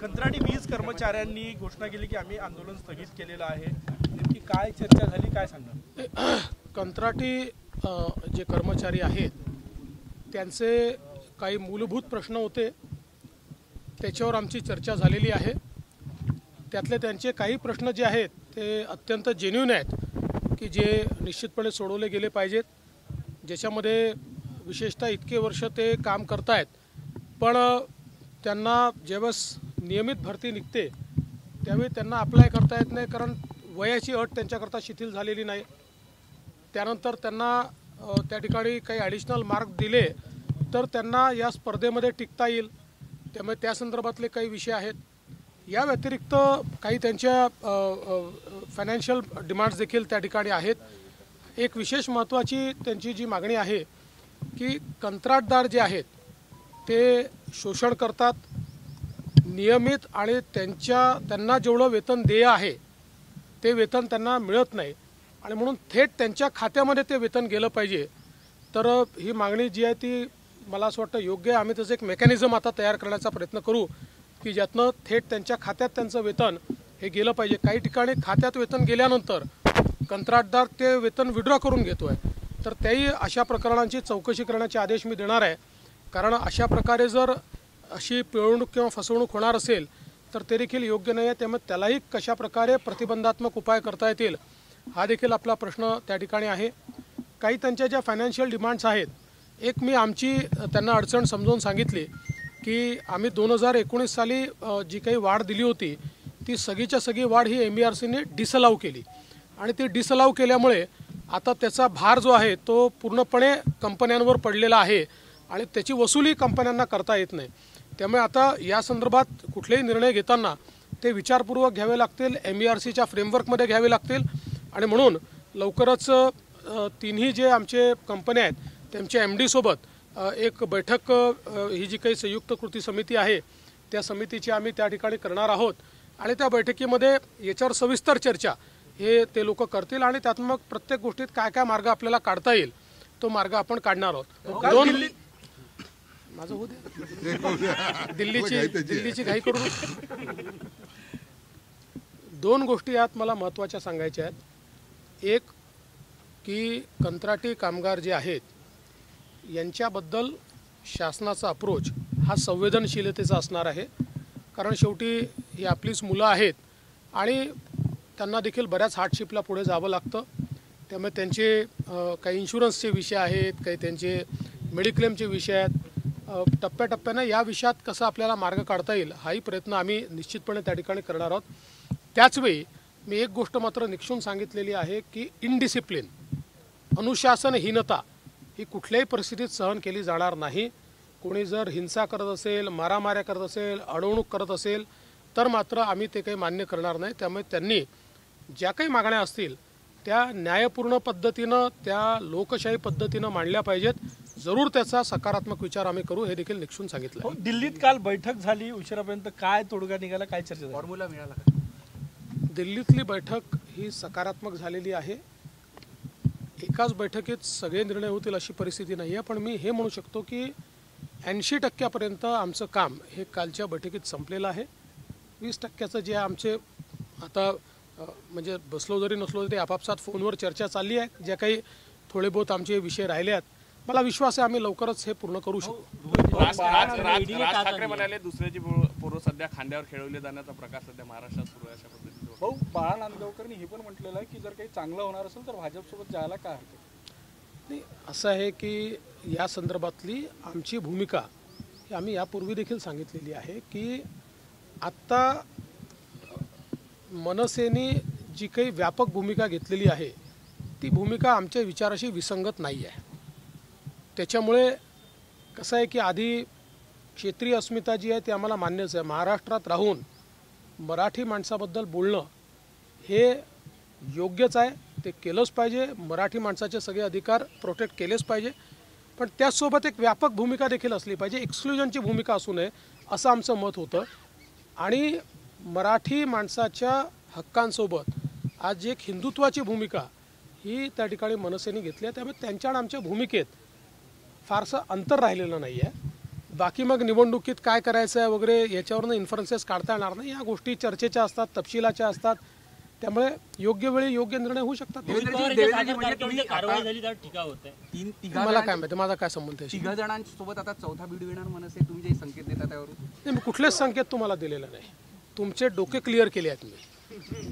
कंत्राटी वीज कर्मचाऱ्यांनी घोषणा केली की आम्ही आंदोलन स्थगित केलेलं आहे, नेमकी काय चर्चा झाली, काय सांगणार? कंत्राटी जे कर्मचारी आहेत त्यांचे काही मूलभूत प्रश्न होते, त्याच्यावर आमची चर्चा झालेली आहे। त्यातले त्यांचे काही प्रश्न जे आहेत ते अत्यंत जेन्युइन आहेत की जे निश्चितपणे सोडवले गेले पाहिजेत, ज्याच्यामध्ये विशेषतः इतके वर्ष ते काम करतायत पण त्यांना ज्यावेळेस नियमित भरती निघते त्यावेळी त्यांना अप्लाय करता येत नाही, कारण वयाची अट त्यांच्याकरता शिथिल झालेली नाही। त्यानंतर त्यांना त्या ठिकाणी काही ॲडिशनल मार्क दिले तर त्यांना या स्पर्धेमध्ये टिकता येईल, त्यामुळे त्या संदर्भातले काही विषय आहेत। या व्यतिरिक्त काही त्यांच्या फायनान्शियल डिमांड्स देखील त्या ठिकाणी आहेत। एक विशेष महत्त्वाची त्यांची जी मागणी आहे की कंत्राटदार जे आहेत ते शोषण करतात, नियमित आणि त्यांना जेवढं वेतन देय आहे ते वेतन त्यांना मिळत नाही आणि म्हणून थेट त्यांच्या खात्यामध्ये ते वेतन गेलं पाहिजे। तर ही मागणी जी आहे ती मला असं वाटतं योग्य आहे। आम्ही त्याचं एक मेकॅनिझम आता तयार करण्याचा प्रयत्न करू की ज्यातनं थेट त्यांच्या खात्यात त्यांचं वेतन हे गेलं पाहिजे। काही ठिकाणी खात्यात वेतन गेल्यानंतर कंत्राटदार ते वेतन विड्रॉ करून घेतो आहे, तर त्याही अशा प्रकरणांची चौकशी करण्याचे आदेश मी देणार आहे, कारण अशा प्रकारे जर अशी पिळवणूक किंवा फसवणूक होणार असेल तर ते देखील योग्य नाही आहे। त्यामुळे त्यालाही कशा प्रकारे प्रतिबंधात्मक उपाय करता येतील हा देखील आपला प्रश्न त्या ठिकाणी आहे। काही त्यांच्या ज्या फायनान्शियल डिमांड्स आहेत, एक मी आमची त्यांना अडचण समजावून सांगितली की आम्ही 2019 साली जी काही वाढ दिली होती ती सगळीच्या सगळी वाढ ही MERCने डिसअलाव केली आणि ती डिसअलाव केल्यामुळे आता त्याचा भार जो आहे तो पूर्णपणे कंपन्यांवर पडलेला आहे आणि त्याची वसुली कंपन्यांना करता येत नाही। त्यामुळे आता या संदर्भात कुठलेही निर्णय घेताना ते विचारपूर्वक घ्यावे लागतील, MERCच्या फ्रेमवर्कमध्ये घ्यावे लागतील आणि म्हणून लवकरच तिन्ही जे आमचे कंपन्या आहेत त्यांच्या MD सोबत एक बैठक ही जी काही संयुक्त कृती समिती आहे त्या समितीची आम्ही त्या ठिकाणी करणार आहोत आणि त्या बैठकीमध्ये याच्यावर सविस्तर चर्चा हे ते लोक करतील आणि त्यात मग प्रत्येक गोष्टीत काय काय मार्ग आपल्याला काढता येईल तो मार्ग आपण काढणार आहोत। माझं होऊ दे, दिल्लीची घाई करू। दोन गोष्टी यात मला महत्त्वाच्या सांगायच्या आहेत। एक की कंत्राटी कामगार जे आहेत यांच्याबद्दल शासनाचा अप्रोच हा संवेदनशीलतेचा असणार आहे, कारण शेवटी ही आपलीच मुलं आहेत आणि त्यांना देखील बऱ्याच हार्डशिपला पुढे जावं लागतं। त्यामुळे त्यांचे काही इन्शुरन्सचे विषय आहेत, काही त्यांचे मेडिक्लेमचे विषय आहेत। टप्प्याटप्प्यानं या विषयात कसं आपल्याला मार्ग काढता येईल हाही प्रयत्न आम्ही निश्चितपणे त्या ठिकाणी करणार आहोत। त्याचवेळी मी एक गोष्ट मात्र निक्षून सांगितलेली आहे की इनडिसिप्लिन, अनुशासनहीनता ही कुठल्याही परिस्थितीत सहन केली जाणार नाही। कोणी जर हिंसा करत असेल, मारामाऱ्या करत असेल, अडवणूक करत असेल तर मात्र आम्ही ते काही मान्य करणार नाही। त्यामुळे त्यांनी ज्या काही मागण्या असतील त्या न्यायपूर्ण पद्धतीनं, त्या लोकशाही पद्धतीनं मांडल्या पाहिजेत। जरूर त्याचा सकारात्मक विचार आम्ही करू हे देखील निक्षून सांगितलं। दिल्लीत काल बैठक झाली उशिरापर्यंत, काय तोडगा निघाला, काय चर्चा झाली, फॉर्म्युला मिळाला का? दिल्लीतली बैठक ही सकारात्मक झालेली आहे। एकाच बैठकीत सगळे निर्णय होतील अशी परिस्थिती नाही आहे, पण मी हे म्हणू शकतो की 80% आमचं काम हे कालच्या बैठकीत संपलेलं आहे। 20% जे आमचे आता म्हणजे बसलो जरी नसलो तरी आपापसात फोनवर चर्चा चालली आहे, ज्या काही थोडे बहुत आमचे विषय राहिले आहेत। मला विश्वास आहे आम्ही लवकरच हे पूर्ण करू शकतो। राज ठाकरे म्हणाले दुसऱ्याची पोरं सध्या खांद्यावर खेळवले जाण्याचा प्रकार सध्या महाराष्ट्रात सुरू आहे, अशा पद्धतीने भाऊ बाळा नांदगावकरांनी हे पण म्हटलेलं आहे की जर काही चांगलं होणार असेल तर भाजपसोबत जायला काय हरकत नाही। असं आहे की या संदर्भातली आमची भूमिका ही आम्ही यापूर्वी देखील सांगितलेली आहे की आत्ता मनसेने जी काही व्यापक भूमिका घेतलेली आहे ती भूमिका आमच्या विचाराशी विसंगत नाही आहे। त्याच्यामुळे कसं आहे की आधी क्षेत्रीय अस्मिता जी आहे ती आम्हाला मान्यच आहे। महाराष्ट्रात राहून मराठी माणसाबद्दल बोलणं हे योग्यच आहे, ते केलंच पाहिजे। मराठी माणसाचे सगळे अधिकार प्रोटेक्ट केलेच पाहिजे, पण त्याचसोबत एक व्यापक भूमिका देखील असली पाहिजे, एक्सक्लुजनची भूमिका असू नये असं आमचं मत होतं। आणि मराठी माणसाच्या हक्कांसोबत आज एक हिंदुत्वाची भूमिका ही त्या ठिकाणी मनसेने घेतली आहे। त्यामुळे त्यांच्या आणि आमच्या भूमिकेत फारसं अंतर राहिलेलं नाही आहे। बाकी मग निवडणुकीत काय करायचं आहे वगैरे याच्यावरनं इन्फरन्सेस काढता येणार नाही. या गोष्टी चर्चेच्या असतात, तपशिलाच्या असतात, त्यामुळे योग्य वेळी योग्य निर्णय होऊ शकतात. मला काय माहिती, माझा काय संबंध आहे? 3 जणांसोबत आता चौथा व्हिडिओ येणार मनसे, तुम्ही जे संकेत देता त्यावरून? नाही, मी कुठलेच संकेत तुम्हाला दिलेला नाही. तुमचे डोके क्लिअर केले आहेत मी.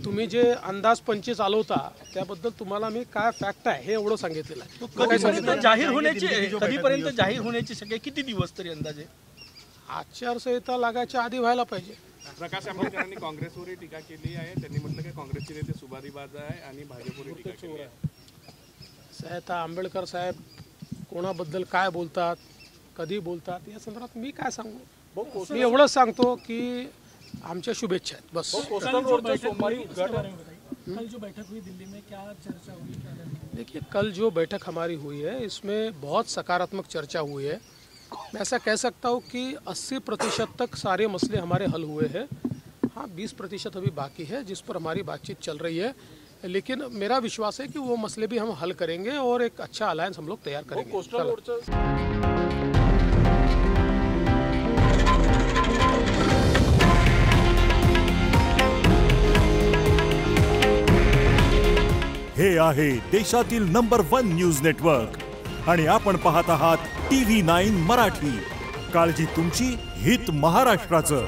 तुम्ही जे अंदाज 25 चालवता त्याबद्दल तुम्हाला मी काय फॅक्ट आहे हे एवढं सांगितलेलं आहे. कधीपर्यंत जाहीर होण्याची शक्यता किती दिवस तरी अंदाजे? आचारसंहिता लागायच्या आधी व्हायला पाहिजे. प्रकाश आंबेडकरांनी काँग्रेसवरही टीका केली आहे. त्यांनी म्हटलं की काँग्रेसचे नेते सुभारीबाज आहे आणि भाजपवरही टीका केली आहे. साहेब, आंबेडकर साहेब कोणाबद्दल काय बोलतात, कधी बोलतात, या संदर्भात मी काय सांगू? मी एवढंच सांगतो की आमच्या शुभेच्छा आहेत, बस. देखिए, कल जो बैठक हमारी हुई है इसमें बहुत सकारात्मक चर्चा हुई है. मैं ऐसा कह सकता हूँ कि 80% तक सारे मसले हमारे हल हुए हैं. हाँ, 20% अभी बाकी है जिस पर हमारी बातचीत चल रही है, लेकिन मेरा विश्वास है कि वो मसले भी हम हल करेंगे और एक अच्छा अलायंस हम लोग तैयार करेंगे. हे आहे देशातील नंबर 1 न्यूज नेटवर्क आणि आपण पाहत आहात TV9 मराठी. काळजी तुमची, हित महाराष्ट्राचं.